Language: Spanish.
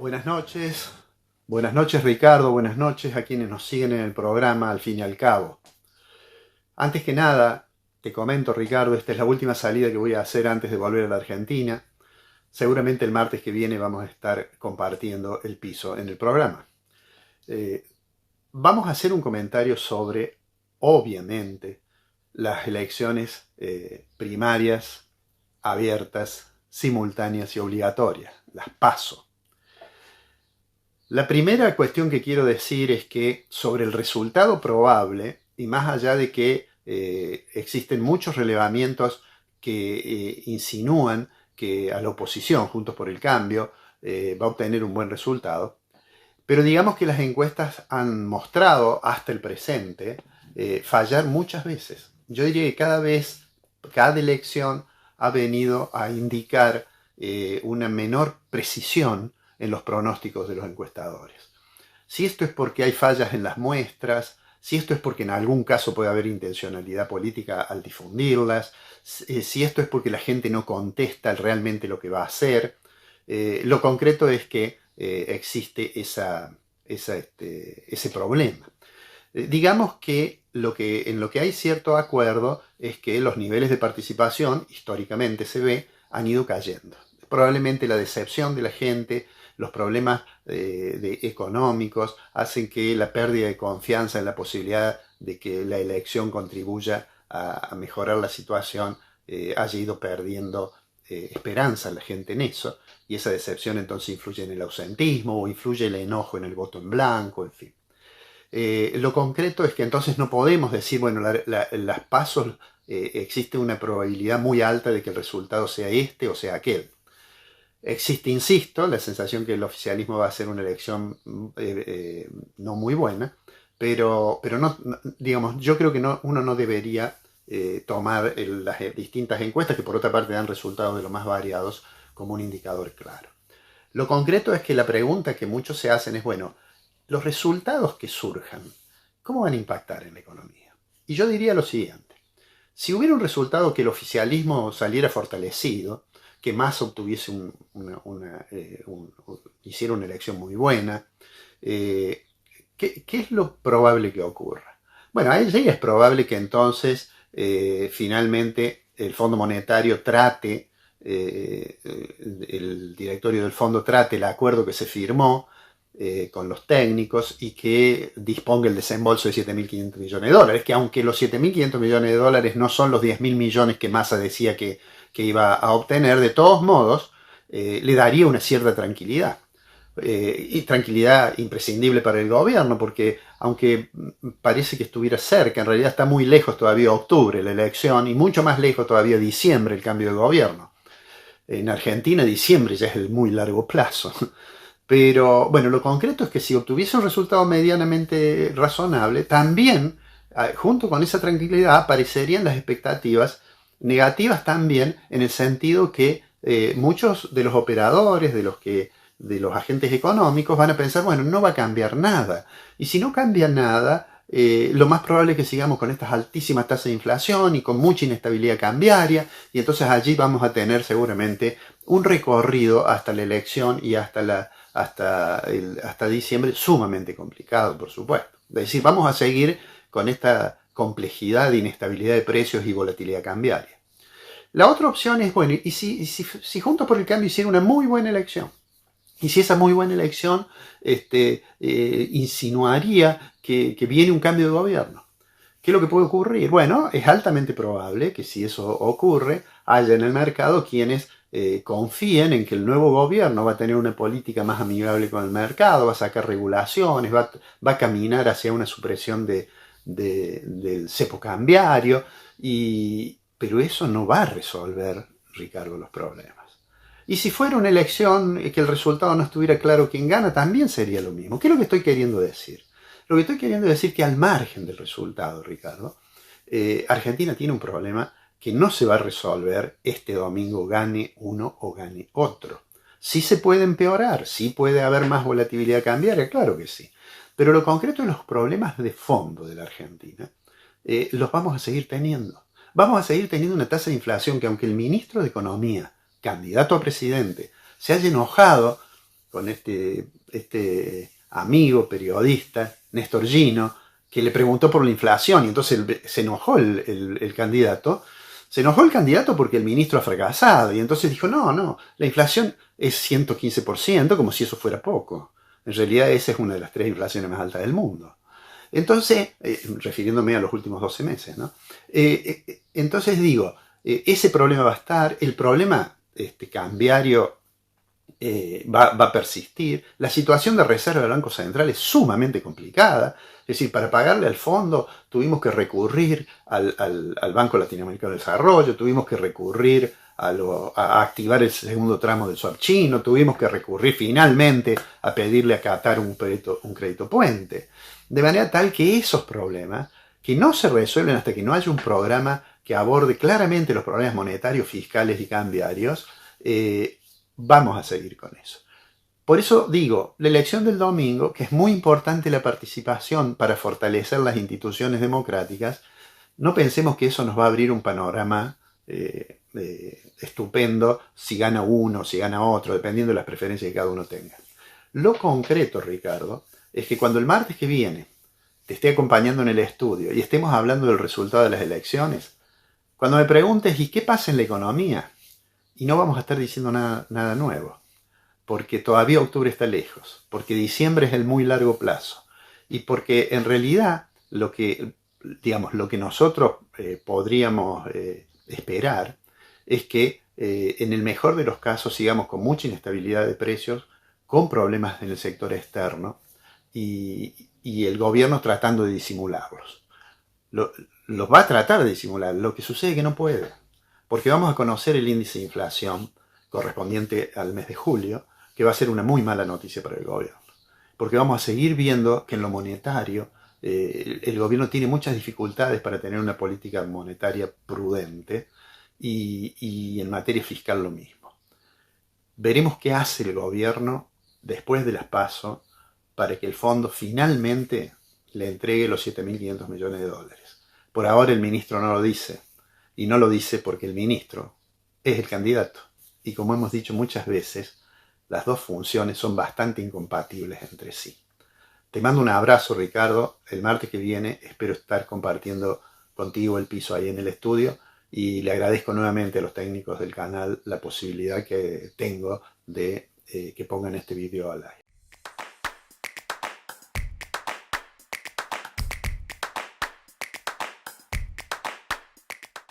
Buenas noches Ricardo, buenas noches a quienes nos siguen en el programa al fin y al cabo. Antes que nada, te comento Ricardo, esta es la última salida que voy a hacer antes de volver a la Argentina. Seguramente el martes que viene vamos a estar compartiendo el piso en el programa. Eh, Vamos a hacer un comentario sobre, obviamente, las elecciones primarias, abiertas, simultáneas y obligatorias, las PASO. La primera cuestión que quiero decir es que sobre el resultado probable, y más allá de que existen muchos relevamientos que insinúan que a la oposición, Juntos por el Cambio, va a obtener un buen resultado, pero digamos que las encuestas han mostrado hasta el presente fallar muchas veces. Yo diría que cada elección ha venido a indicar una menor precisión en los pronósticos de los encuestadores. Si esto es porque hay fallas en las muestras, si esto es porque en algún caso puede haber intencionalidad política al difundirlas, si esto es porque la gente no contesta realmente lo que va a hacer, lo concreto es que existe ese problema. Digamos que en lo que hay cierto acuerdo es que los niveles de participación, históricamente se ve, han ido cayendo. Probablemente la decepción de la gente, los problemas económicos hacen que la pérdida de confianza en la posibilidad de que la elección contribuya a mejorar la situación haya ido perdiendo esperanza la gente en eso, y esa decepción entonces influye en el ausentismo o influye el enojo en el voto en blanco, en fin. Lo concreto es que entonces no podemos decir, bueno, las pasos existe una probabilidad muy alta de que el resultado sea este o sea aquel. Existe, insisto, la sensación que el oficialismo va a hacer una elección no muy buena, pero no, digamos, yo creo que uno no debería tomar las distintas encuestas, que por otra parte dan resultados de lo más variados, como un indicador claro. Lo concreto es que la pregunta que muchos se hacen es, bueno, los resultados que surjan, ¿cómo van a impactar en la economía? Y yo diría lo siguiente: si hubiera un resultado que el oficialismo saliera fortalecido, que Massa obtuviese hiciera una elección muy buena, ¿qué es lo probable que ocurra? Bueno, ahí es probable que entonces finalmente el Fondo Monetario trate, el directorio del fondo trate el acuerdo que se firmó con los técnicos y que disponga el desembolso de 7.500 millones de dólares, que aunque los 7.500 millones de dólares no son los 10.000 millones que Massa decía que iba a obtener, de todos modos le daría una cierta tranquilidad. Y tranquilidad imprescindible para el gobierno, porque aunque parece que estuviera cerca, en realidad está muy lejos todavía octubre la elección y mucho más lejos todavía diciembre el cambio de gobierno. En Argentina diciembre ya es el muy largo plazo. Pero bueno, lo concreto es que si obtuviese un resultado medianamente razonable, también junto con esa tranquilidad aparecerían las expectativas negativas también, en el sentido que muchos de los operadores, de los agentes económicos van a pensar, bueno, no va a cambiar nada. Y si no cambia nada, lo más probable es que sigamos con estas altísimas tasas de inflación y con mucha inestabilidad cambiaria, y entonces allí vamos a tener seguramente un recorrido hasta la elección y hasta diciembre sumamente complicado, por supuesto. Es decir, vamos a seguir con esta complejidad de inestabilidad de precios y volatilidad cambiaria. La otra opción es, bueno, y si Juntos por el Cambio hiciera una muy buena elección, y si esa muy buena elección insinuaría que viene un cambio de gobierno, ¿qué es lo que puede ocurrir? Bueno, es altamente probable que si eso ocurre, haya en el mercado quienes confíen en que el nuevo gobierno va a tener una política más amigable con el mercado, va a sacar regulaciones, va a caminar hacia una supresión del cepo cambiario, pero eso no va a resolver, Ricardo, los problemas. Y si fuera una elección que el resultado no estuviera claro quién gana, también sería lo mismo. ¿Qué es lo que estoy queriendo decir? Lo que estoy queriendo decir es que al margen del resultado, Ricardo, Argentina tiene un problema que no se va a resolver este domingo, gane uno o gane otro. Sí se puede empeorar, sí puede haber más volatilidad cambiaria, claro que sí. Pero lo concreto es los problemas de fondo de la Argentina los vamos a seguir teniendo. Vamos a seguir teniendo una tasa de inflación que, aunque el ministro de Economía, candidato a presidente, se haya enojado con este amigo periodista, Néstor Gino, que le preguntó por la inflación y entonces se enojó el candidato. Se enojó el candidato porque el ministro ha fracasado y entonces dijo, no, la inflación es 115%, como si eso fuera poco. En realidad esa es una de las 3 inflaciones más altas del mundo. Entonces, refiriéndome a los últimos 12 meses, ¿no? Entonces digo, ese problema va a estar, el problema cambiario va a persistir. La situación de reserva del Banco Central es sumamente complicada. Es decir, para pagarle al fondo tuvimos que recurrir al Banco Latinoamericano de Desarrollo, tuvimos que recurrir a activar el segundo tramo del swap chino, tuvimos que recurrir finalmente a pedirle a Qatar un crédito puente. De manera tal que esos problemas, que no se resuelven hasta que no haya un programa que aborde claramente los problemas monetarios, fiscales y cambiarios, vamos a seguir con eso. Por eso digo, la elección del domingo, que es muy importante la participación para fortalecer las instituciones democráticas, no pensemos que eso nos va a abrir un panorama estupendo si gana uno, si gana otro, dependiendo de las preferencias que cada uno tenga. Lo concreto, Ricardo, es que cuando el martes que viene te esté acompañando en el estudio y estemos hablando del resultado de las elecciones, cuando me preguntes, ¿y qué pasa en la economía? Y no vamos a estar diciendo nada nuevo, porque todavía octubre está lejos, porque diciembre es el muy largo plazo, y porque en realidad lo que nosotros podríamos esperar es que en el mejor de los casos sigamos con mucha inestabilidad de precios, con problemas en el sector externo, y el gobierno tratando de disimularlos. Los va a tratar de disimular, lo que sucede es que no puede, porque vamos a conocer el índice de inflación correspondiente al mes de julio, que va a ser una muy mala noticia para el gobierno, porque vamos a seguir viendo que en lo monetario el gobierno tiene muchas dificultades para tener una política monetaria prudente y en materia fiscal lo mismo. Veremos qué hace el gobierno después de las PASO para que el fondo finalmente le entregue los 7.500 millones de dólares. Por ahora el ministro no lo dice, y no lo dice porque el ministro es el candidato. Y como hemos dicho muchas veces, las dos funciones son bastante incompatibles entre sí. Te mando un abrazo, Ricardo. El martes que viene espero estar compartiendo contigo el piso ahí en el estudio y le agradezco nuevamente a los técnicos del canal la posibilidad que tengo de que pongan este video al aire.